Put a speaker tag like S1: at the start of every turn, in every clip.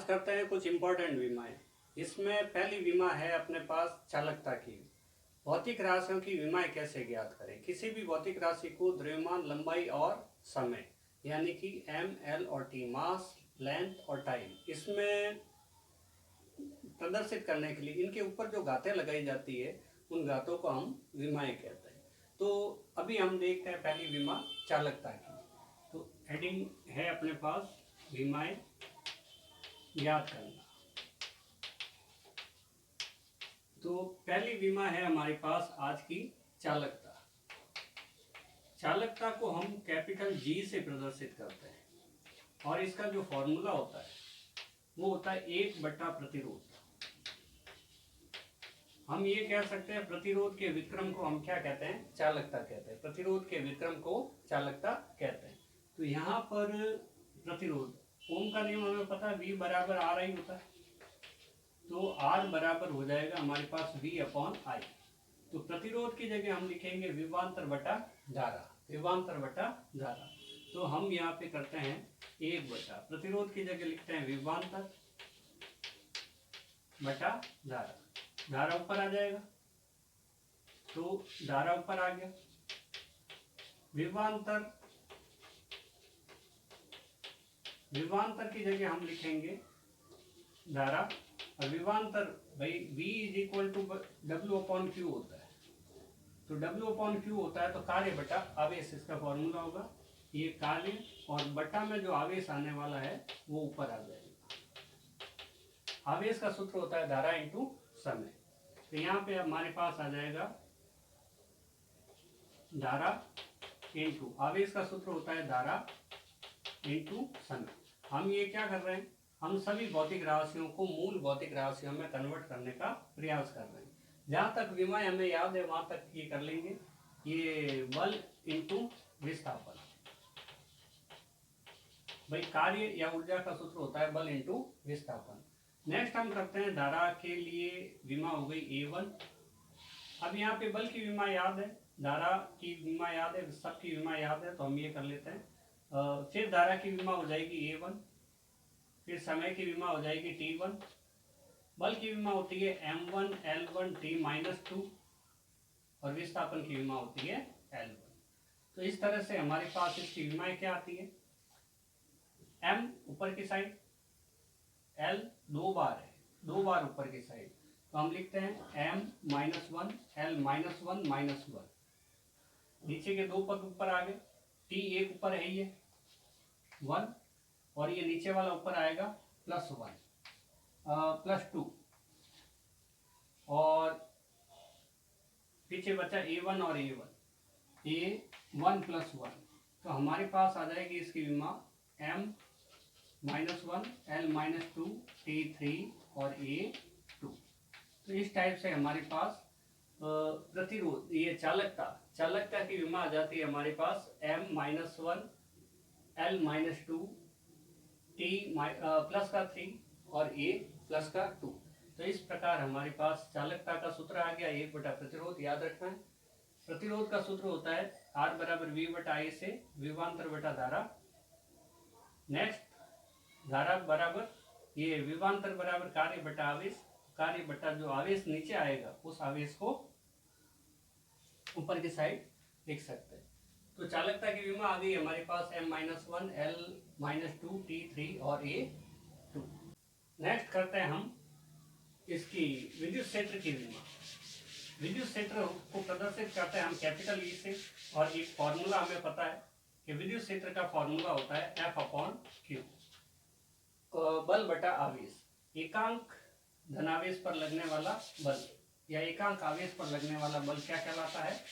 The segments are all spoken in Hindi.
S1: करते हैं कुछ इम्पोर्टेंट विमाएं। इसमें पहली विमा है अपने पास चालकता की। भौतिक राशियों की विमाएं कैसे ज्ञात करें। किसी भी भौतिक राशि को द्रव्यमान, लंबाई और समय यानी कि एम, एल और टी, मास, लेंथ और टाइम, इसमें प्रदर्शित करने के लिए इनके ऊपर जो गातें लगाई जाती है उन गातों को हम विमाएं कहते हैं। तो अभी हम देखते हैं पहली विमा चालकता की। तो हेडिंग है अपने पास विमाएं ज्ञात करना। तो पहली विमा है हमारे पास आज की चालकता। चालकता को हम कैपिटल जी से प्रदर्शित करते हैं और इसका जो फॉर्मूला होता है वो होता है 1/, प्रतिरोध। हम ये कह सकते हैं प्रतिरोध के विक्रम को हम क्या कहते हैं, चालकता कहते हैं। प्रतिरोध के विक्रम को चालकता कहते हैं। तो यहाँ पर प्रतिरोध, ओम का नियम हमें पता है, V बराबर आर आई होता है। तो R बराबर हो जाएगा हमारे पास V/I। तो प्रतिरोध की जगह हम लिखेंगे विभवांतर बटा धारा, विभवांतर बटा धारा। तो हम यहाँ पे करते हैं 1/, प्रतिरोध की जगह लिखते हैं विभवांतर बटा धारा। धारा ऊपर आ जाएगा, तो धारा ऊपर आ गया। विभवांतर, विभवांतर की जगह हम लिखेंगे धारा। और विभवांतर भाई V = W/Q होता है। तो W/Q होता है तो कार्य बटा आवेश, इसका फॉर्मूला होगा। ये कार्य और बटा में जो आवेश आने वाला है वो ऊपर आ जाएगा। आवेश का सूत्र होता है धारा इंटू समय। तो यहाँ पे हमारे पास आ जाएगा धारा इंटू आवेश का सूत्र होता है धारा इंटू समय। हम ये क्या कर रहे हैं, हम सभी भौतिक राशियों को मूल भौतिक राशियों में कन्वर्ट करने का प्रयास कर रहे हैं। जहाँ तक विमाएं हमें याद है वहाँ तक ये कर लेंगे। ये बल इंटू विस्थापन, भाई कार्य या ऊर्जा का सूत्र होता है बल इंटू विस्थापन। नेक्स्ट हम करते हैं धारा के लिए विमा हो गई A1। अब यहाँ पे बल की विमा याद है, धारा की विमा याद है, सबकी विमा याद है, तो हम ये कर लेते हैं। फिर धारा की विमा हो जाएगी A1, फिर समय की विमा हो जाएगी T1, बल की विमा होती है M1 L1 T-2 और विस्थापन की विमा होती है L1। तो इस तरह से हमारे पास इसकी विमाएं क्या आती है, M ऊपर की साइड, L 2 बार है, 2 बार ऊपर की साइड, तो हम लिखते हैं M-1 L-1 -1। नीचे के 2 पद ऊपर आ गए, T एक ऊपर है ये 1 और ये नीचे वाला ऊपर आएगा +1 +2 और पीछे बचा A1 और A1, A1 + 1। तो हमारे पास आ जाएगी इसकी विमा M-1 L-2 T3 और A2। तो इस टाइप से हमारे पास प्रतिरोध, ये चालकता की विमा आ जाती है हमारे पास M-1 L-2 T +3 और A+2। तो इस प्रकार हमारे पास चालकता का सूत्र आ गया 1/, प्रतिरोध याद रखना है। प्रतिरोध का सूत्र होता है R बराबर V/I से विभवांतर बटा धारा। नेक्स्ट धारा बराबर ये विभवांतर बराबर कार्य बटा आवेश, कार्य बटा जो आवेश नीचे आएगा उस आवेश को ऊपर की साइड लिख सकते हैं। तो चालकता की विमा आ गई हमारे पास M-1 L-2 T3 और A2। नेक्स्ट करते हैं हम इसकी विद्युत क्षेत्र की विमा। विद्युत क्षेत्र को प्रदर्शित करते हैं हम कैपिटल E से और एक फॉर्मूला हमें पता है कि विद्युत क्षेत्र का फॉर्मूला होता है F/Q, बल बटा आवेश। एकांक धनावेश पर लगने वाला बल या एकांक आवेश पर लगने वाला बल क्या कहलाता है,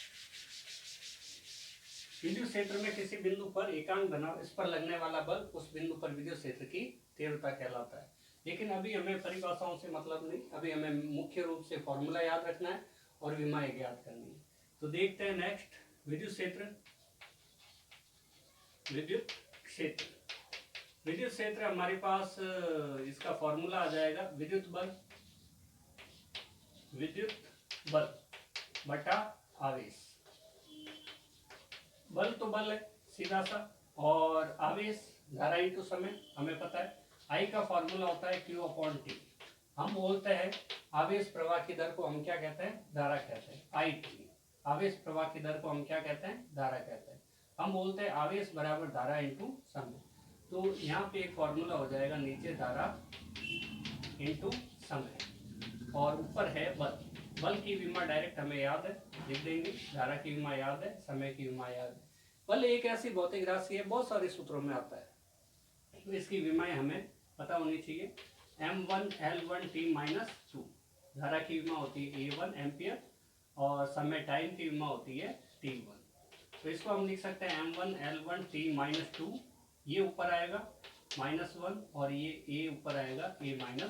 S1: विद्युत क्षेत्र में किसी बिंदु पर एकांक धनावेश पर लगने वाला बल उस बिंदु पर विद्युत क्षेत्र की तीव्रता कहलाता है। लेकिन अभी हमें परिभाषाओं से मतलब नहीं, अभी हमें मुख्य रूप से फॉर्मूला याद रखना है और विमाएं ज्ञात करनी है। तो देखते हैं नेक्स्ट विद्युत क्षेत्र। विद्युत क्षेत्र, विद्युत क्षेत्र हमारे पास इसका फॉर्मूला आ जाएगा विद्युत बल बटा आवेश। बल तो बल है सीधा सा, और आवेश धारा इंटू समय हमें पता है। आई का फॉर्मूला होता है Q अपॉन टी। हम बोलते हैं आवेश प्रवाह की दर को हम क्या कहते हैं, धारा कहते हैं, आई टी। आवेश प्रवाह की दर को हम क्या कहते हैं, धारा कहते हैं। हम बोलते हैं आवेश बराबर धारा इंटू समय। तो यहाँ पे एक फॉर्मूला हो जाएगा, नीचे धारा इंटू समय और ऊपर है बल। बल की विमा डायरेक्ट हमें याद है, लिख देंगे। धारा की विमा याद है, समय की विमा याद है। बल एक ऐसी भौतिक राशि है, बहुत सारे सूत्रों में आता है, तो इसकी विमाएं हमें पता होनी चाहिए। M1 L1 T-2। धारा की विमा होती है A1 एम्पियर और समय टाइम की विमा होती है T1। तो इसको हम लिख सकते हैं M1 L1 T-2, ये ऊपर आएगा -1 और ये A ऊपर आएगा A-1।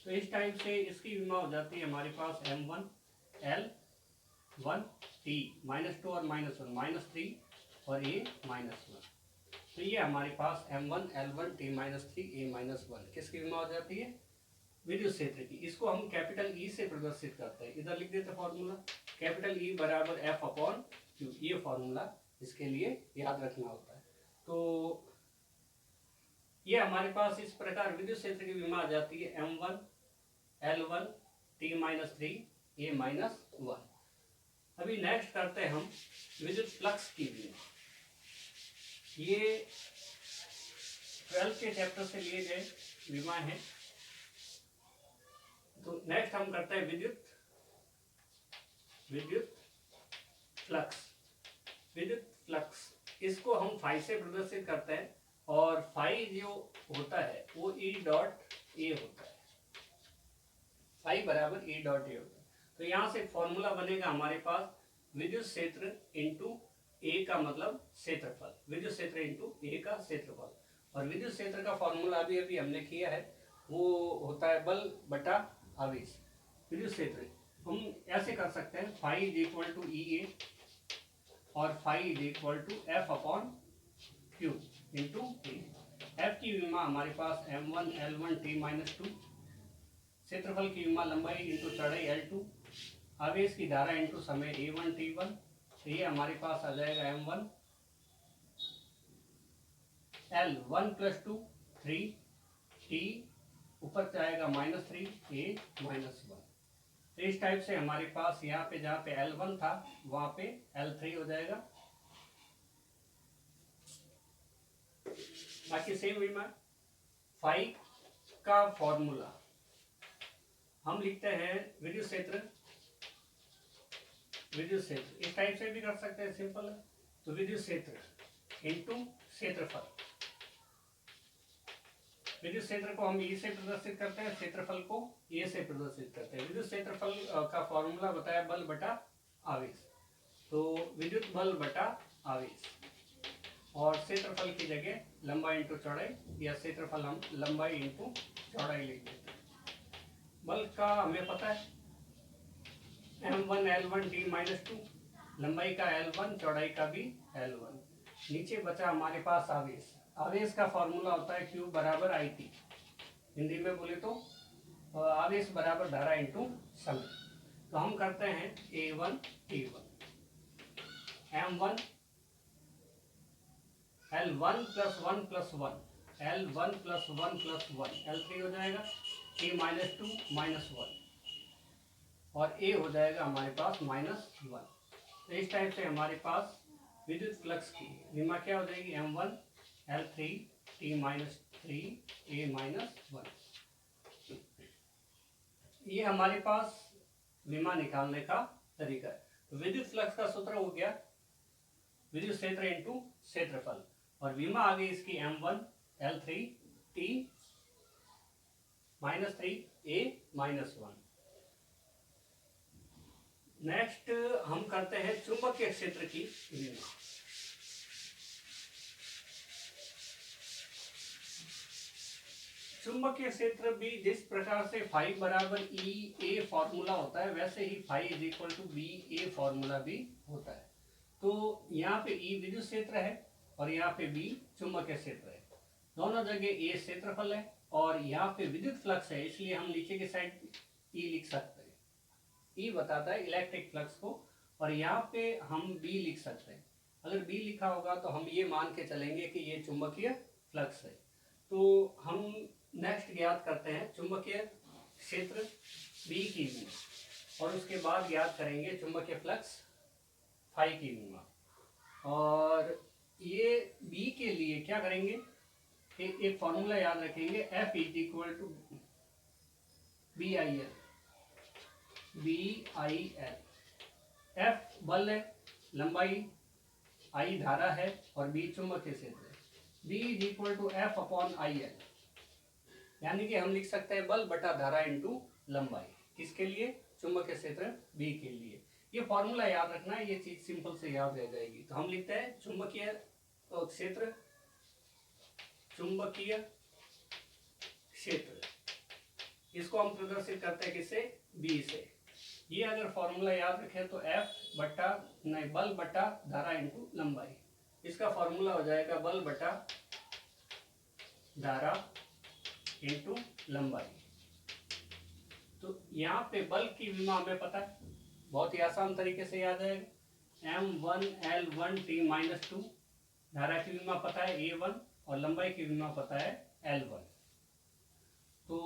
S1: तो इस टाइप से इसकी विमा हो जाती है हमारे पास M1 L1 T-2 और -1 -3 और A-1। तो ये हमारे पास M1 L1 T-3 A-1 किसकी विमा हो जाती है, विद्युत क्षेत्र की। इसको हम कैपिटल E से प्रदर्शित करते हैं, इधर लिख देते फॉर्मूला, कैपिटल E बराबर F अपॉन Q। ये फॉर्मूला इसके लिए याद रखना होता है। तो ये हमारे पास इस प्रकार विद्युत क्षेत्र की विमा आ जाती है M1 L1 T-3 A-1। अभी नेक्स्ट करते हैं हम विद्युत फ्लक्स की विमा। ये 12 के चैप्टर से लिए गए विमा है। तो नेक्स्ट हम करते हैं विद्युत फ्लक्स। विद्युत फ्लक्स इसको हम फाई से प्रदर्शित करते हैं और फाई जो होता है वो E डॉट ए होता है। फाई बराबर E डॉट ए होता है। तो यहाँ से फॉर्मूला बनेगा हमारे पास विद्युत क्षेत्र इंटू ए का मतलब क्षेत्रफल, विद्युत क्षेत्र इंटू ए का क्षेत्रफल। और विद्युत क्षेत्र का फॉर्मूला अभी अभी हमने किया है, वो होता है बल बटा आवेश। विद्युत क्षेत्र हम ऐसे कर सकते हैं, phi is equal to E A और phi is equal to F upon Q into A. F की विमा हमारे पास M1 L1 T-2, क्षेत्रफल की विमा लंबाई इंटू चौड़ाई L2, आवेश की धारा इंटू समय A1 T1। तो ये हमारे पास आ जाएगा M1 L1 + 2 3 T ऊपर जाएगा -3 A-1। तो इस टाइप से हमारे पास यहाँ पे जहाँ पे L1 था वहाँ पे L3 हो जाएगा। बाकी सेम विमा। फाई का फॉर्मूला हम लिखते हैं विद्युत क्षेत्र इस टाइप से भी कर सकते हैं, सिंपल है। तो विद्युत क्षेत्र इंटू क्षेत्रफल, विद्युत क्षेत्र को हम E से प्रदर्शित करते हैं, क्षेत्रफल को A से प्रदर्शित करते हैं। विद्युत क्षेत्रफल का फॉर्मूला बताया बल बटा आवेश। तो विद्युत बल बटा आवेश और क्षेत्रफल की जगह लंबाई इंटू चौड़ाई, या क्षेत्रफल हम लंबाई इंटू चौड़ाई लिख देते हैं। बल का हमें पता है M1 L1 T-2, लंबाई का L1 चौड़ाई का भी L1। नीचे बचा हमारे पास आवेश। आवेश का फॉर्मूला होता है Q बराबर IT। हिंदी में बोले तो आवेश बराबर धारा इंटू समय। तो हम करते हैं A1 T1 M1 L1 + 1 + 1 L1 + 1 + 1 L3 हो जाएगा, T-2 -1 और A हो जाएगा हमारे पास -1। तो इस टाइप से हमारे पास विद्युत फ्लक्स की विमा क्या हो जाएगी, M1 L3 T-3 A-1। ये हमारे पास विमा निकालने का तरीका है। तो विद्युत फ्लक्स का सूत्र हो गया विद्युत क्षेत्र इंटू क्षेत्रफल और विमा आ गई इसकी M1 L3 T-3 A-1। Next हम करते हैं चुंबकीय क्षेत्र की विमा। चुंबकीय क्षेत्र भी जिस प्रकार से फाई बराबर ई ए फॉर्मूला होता है, वैसे ही phi is equal to B a formula भी होता है। तो यहाँ पे ई विद्युत क्षेत्र है और यहाँ पे बी चुंबकीय क्षेत्र है। दोनों जगह ए क्षेत्रफल है और यहाँ पे विद्युत फ्लक्स है, इसलिए हम नीचे की साइड ई लिख सकते हैं। ई बताता है इलेक्ट्रिक फ्लक्स को और यहाँ पे हम बी लिख सकते हैं। अगर बी लिखा होगा तो हम ये मान के चलेंगे कि ये चुंबकीय फ्लक्स है। तो हम नेक्स्ट ज्ञात करते हैं चुंबकीय क्षेत्र बी की विमा और उसके बाद ज्ञात करेंगे चुंबकीय फ्लक्स फाई की विमा। और ये बी के लिए क्या करेंगे कि एक फॉर्मूला याद रखेंगे, F is equal to B I L. F बल है, लंबाई, I धारा है और B चुंबकीय क्षेत्र है। B is equal to F upon I L, यानी कि हम लिख सकते हैं बल बटा धारा इंटू लंबाई। किसके लिए? चुंबकीय क्षेत्र B के लिए। ये फॉर्मूला याद रखना है, ये चीज सिंपल से याद रह जाएगी। तो हम लिखते हैं चुंबकीय क्षेत्र, चुंबकीय क्षेत्र, इसको हम प्रदर्शित करते हैं किससे? B से। ये अगर फॉर्मूला याद रखें तो बल बटा धारा इंटू लंबाई, इसका फॉर्मूला हो जाएगा बल बटा धारा इंटू लंबाई। तो यहाँ पे बल की विमा हमें पता है, बहुत ही आसान तरीके से याद है, M1L1T-2। धारा की विमा पता है A1 और लंबाई की विमा पता है L1। तो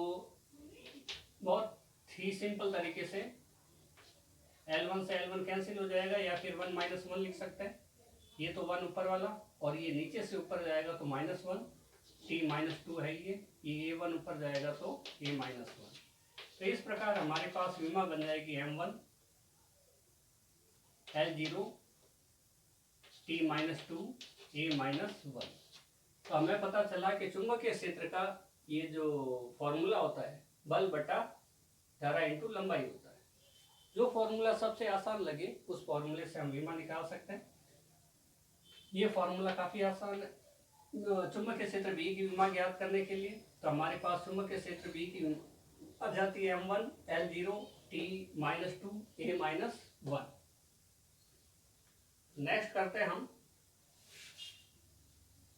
S1: बहुत ही सिंपल तरीके से L1 से L1 कैंसिल हो जाएगा, या फिर 1 - 1 लिख सकते हैं। ये तो 1 ऊपर वाला और ये नीचे से ऊपर जाएगा तो -1, T-2 है ये A1 ऊपर जाएगा तो A-1। तो इस प्रकार हमारे पास विमा बन जाएगी M1 L0 T-2 A-1। तो हमें पता चला कि चुंबकीय क्षेत्र का ये जो फॉर्मूला होता है बल बटा धारा इंटू लंबाई होता है। जो फॉर्मूला सबसे आसान लगे उस फॉर्मूले से हम विमा निकाल सकते हैं। ये फॉर्मूला काफी आसान है चुंबकीय क्षेत्र बी की विमा ज्ञात करने के लिए। तो हमारे पास चुंबकीय क्षेत्र बी की आ जाती है M1 L0 T-2 A-1। Next करते हैं हम,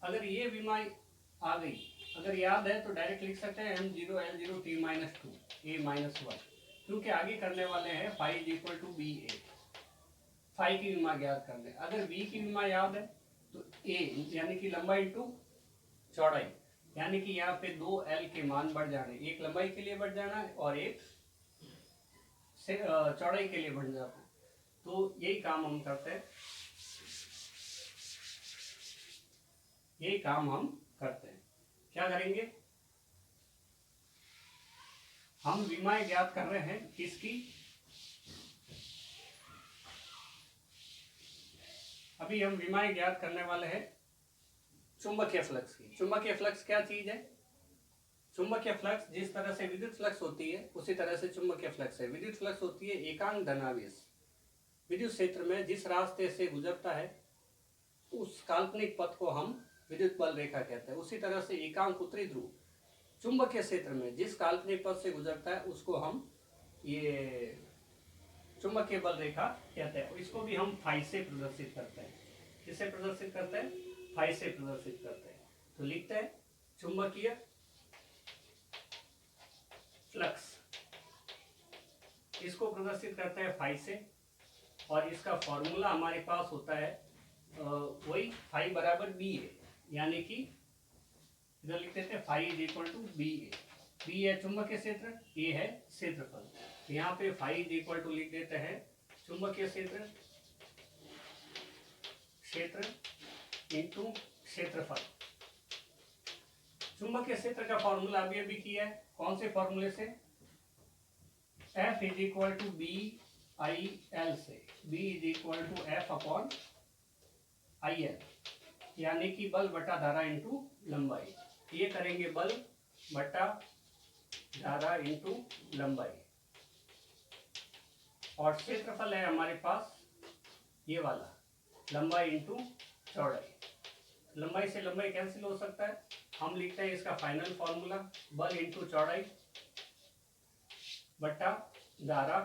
S1: अगर ये विमा आ गई, अगर याद है तो डायरेक्ट लिख सकते हैं M0 L0 T-2 A-1, क्योंकि आगे करने वाले हैं phi is equal to B A, phi की विमा ज्ञात करने। अगर बी की विमा याद है तो ए यानी कि लंबाई टू चौड़ाई, यानी कि यहाँ पे 2L के मान बढ़ जाने, एक लंबाई के लिए बढ़ जाना है और एक चौड़ाई के लिए बढ़ जाता है। तो यही काम हम करते हैं, यही काम हम करते हैं। क्या करेंगे? हम विमाएं ज्ञात कर रहे हैं किसकी? अभी हम विमाएं ज्ञात करने वाले हैं चुंबकीय फ्लक्स की। चुंबकीय फ्लक्स क्या चीज है? चुंबकीय फ्लक्स जिस तरह से विद्युत फ्लक्स होती है उसी तरह से चुंबकीय फ्लक्स है। विद्युत फ्लक्स होती है एकांक धनावेश, विद्युत क्षेत्र में जिस रास्ते से गुजरता है उस काल्पनिक पथ को हम विद्युत बल रेखा कहते हैं। उसी तरह से एकांक उत्तरी ध्रुव चुंबकीय क्षेत्र में जिस काल्पनिक पथ से गुजरता है उसको हम ये चुंबकीय बल रेखा कहते हैं। इसको भी हम फाई से प्रदर्शित करते हैं। किससे प्रदर्शित करते हैं? फाई से प्रदर्शित करते हैं। तो लिखते हैं चुंबकीय फ्लक्स, इसको प्रदर्शित करते हैं फाई से, और इसका फॉर्मूला हमारे पास होता है वही फाई बराबर बी ए, यानी कि इधर लिख देते हैं phi is equal to B A. B है चुंबकीय क्षेत्र, ए है क्षेत्रफल। तो यहाँ पे फाई इज इक्वल टू लिख देते हैं चुंबकीय क्षेत्र, क्षेत्र इंटू क्षेत्रफल। चुंबकीय क्षेत्र का फॉर्मूला अभी अभी किया है, कौन से फॉर्मूले से? F is equal to B I L से। B is equal to F upon I L, यानी कि बल बटा धारा इंटू लंबाई। ये करेंगे बल बटा धारा इंटू लंबाई, और क्षेत्रफल है हमारे पास ये वाला, लंबाई इंटू चौड़ाई। लंबाई से लंबाई कैंसिल हो सकता है, हम लिखते हैं इसका फाइनल फॉर्मूला बल इंटू चौड़ाई बटा धारा,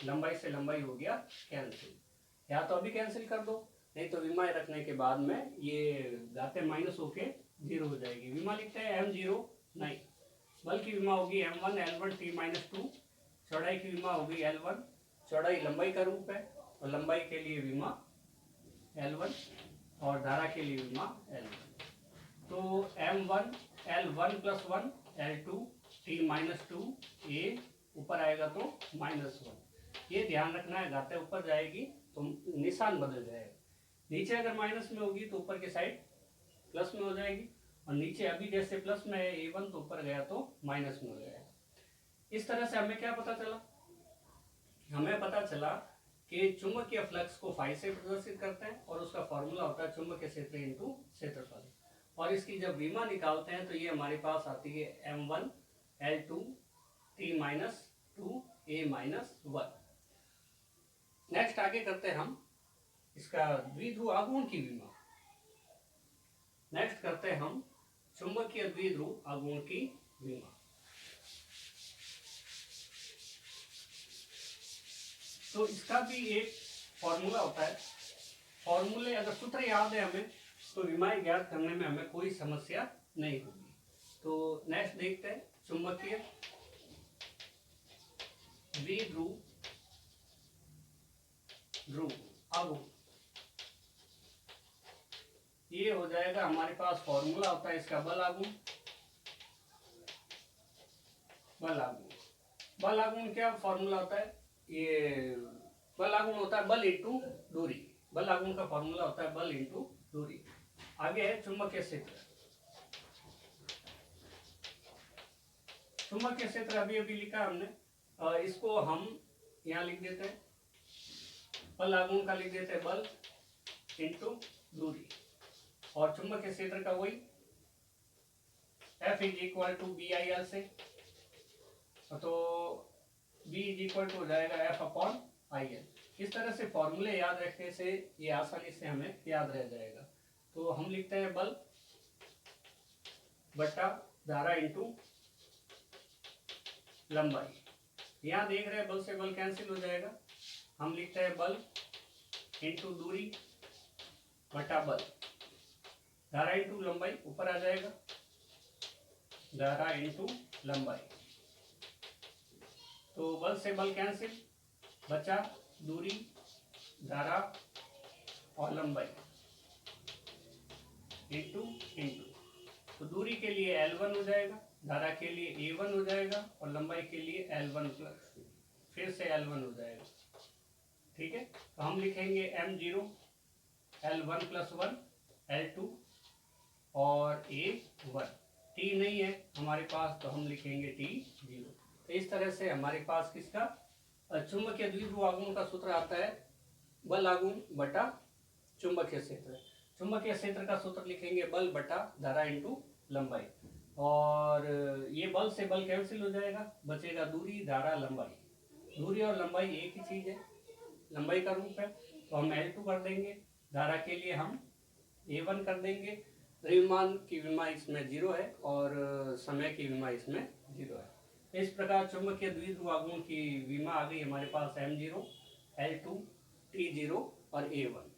S1: लंबाई से लंबाई हो गया कैंसिल। या तो अभी कैंसिल कर दो, नहीं तो विमा रखने के बाद में ये घातें माइनस होके 0 हो जाएगी। विमा लिखते हैं M0 नहीं, बल की विमा होगी M1 L1 T-2, चौड़ाई की विमा होगी L1, चौड़ाई लंबाई का रूप है और लंबाई के लिए विमा L1 और धारा के लिए विमा L1। तो M1 L1 plus 1 L2 T minus 2 A, ऊपर आएगा तो -1। ये ध्यान रखना है, घातें ऊपर जाएगी तो निशान बदल जाएगा। नीचे अगर माइनस में होगी तो ऊपर की साइड प्लस में हो जाएगी, और नीचे अभी जैसे प्लस में है A1 तो ऊपर गया तो माइनस में हो जाएगा। इस तरह से हमें क्या पता चला? हमें पता चला कि चुंबकीय फ्लक्स को फाई से प्रदर्शित करते हैं और उसका फॉर्मूला होता है चुंबकीय क्षेत्र इंटू क्षेत्रफल। और इसकी जब विमा निकालते हैं तो ये हमारे पास आती है M1 L2 T minus 2 A minus 1। Next आगे करते हैं हम इसका द्विध्रुव आघूर्ण की विमा। नेक्स्ट करते हैं हम चुंबकीय द्विध्रुव आघूर्ण की विमा। तो इसका भी एक फॉर्मूला होता है। फॉर्मूले अगर सूत्र याद है हमें तो विमाएं ज्ञात करने में हमें कोई समस्या नहीं होगी। तो नेक्स्ट देखते हैं चुंबकीय द्विध्रुव आघूर्ण। ये हो जाएगा हमारे पास फॉर्मूला होता है इसका बल आघूर्ण। बल आघूर्ण क्या फॉर्मूला होता है? ये बल आघूर्ण होता है बल इंटू दूरी। बल आघूर्ण का फॉर्मूला होता है बल इंटू दूरी। आगे है चुंबकीय क्षेत्र। चुंबकीय क्षेत्र अभी अभी लिखा हमने, इसको हम यहाँ लिख देते हैं, बल आघूर्ण का लिख देते हैं बल इंटू दूरी, और चुंबकीय क्षेत्र का वही F is equal to BIL से, तो B इज इक्वल टू हो जाएगा F अपॉन IL। इस तरह से फॉर्मूले याद रखने से ये आसानी से हमें याद रह जाएगा। तो हम लिखते हैं बल बटा धारा इंटू लंबाई। यहाँ देख रहे हैं बल से बल कैंसिल हो जाएगा। हम लिखते हैं बल इंटू दूरी बटा बल, धारा इंटू लंबाई ऊपर आ जाएगा, धारा इंटू लंबाई। तो बल से बल कैंसिल, बचा दूरी, धारा और लंबाई इंटू इंटू। तो दूरी के लिए L1 हो जाएगा, धारा के लिए A1 हो जाएगा, और लंबाई के लिए L1 प्लस फिर से L1 हो जाएगा। ठीक है, तो हम लिखेंगे M0 L1 प्लस 1 L2 और A1। T नहीं है हमारे पास तो हम लिखेंगे T0। तो इस तरह से हमारे पास किसका चुंबकीय द्विध्रुव आघूर्ण का सूत्र आता है बल आघूर्ण बटा चुंबकीय क्षेत्र। चुंबकीय क्षेत्र का सूत्र लिखेंगे बल बटा धारा इंटू लंबाई, और ये बल से बल कैंसिल हो जाएगा, बचेगा दूरी, धारा, लंबाई। दूरी और लंबाई एक ही चीज है, लंबाई का रूप है, तो हम L2 कर देंगे, धारा के लिए हम A1 कर देंगे। द्रव्यमान की विमा इसमें 0 है और समय की विमा इसमें 0 है। इस प्रकार चुंबकीय द्विध्रुव आघूर्ण की विमा आ गई हमारे पास M0 L2 T0 और A1।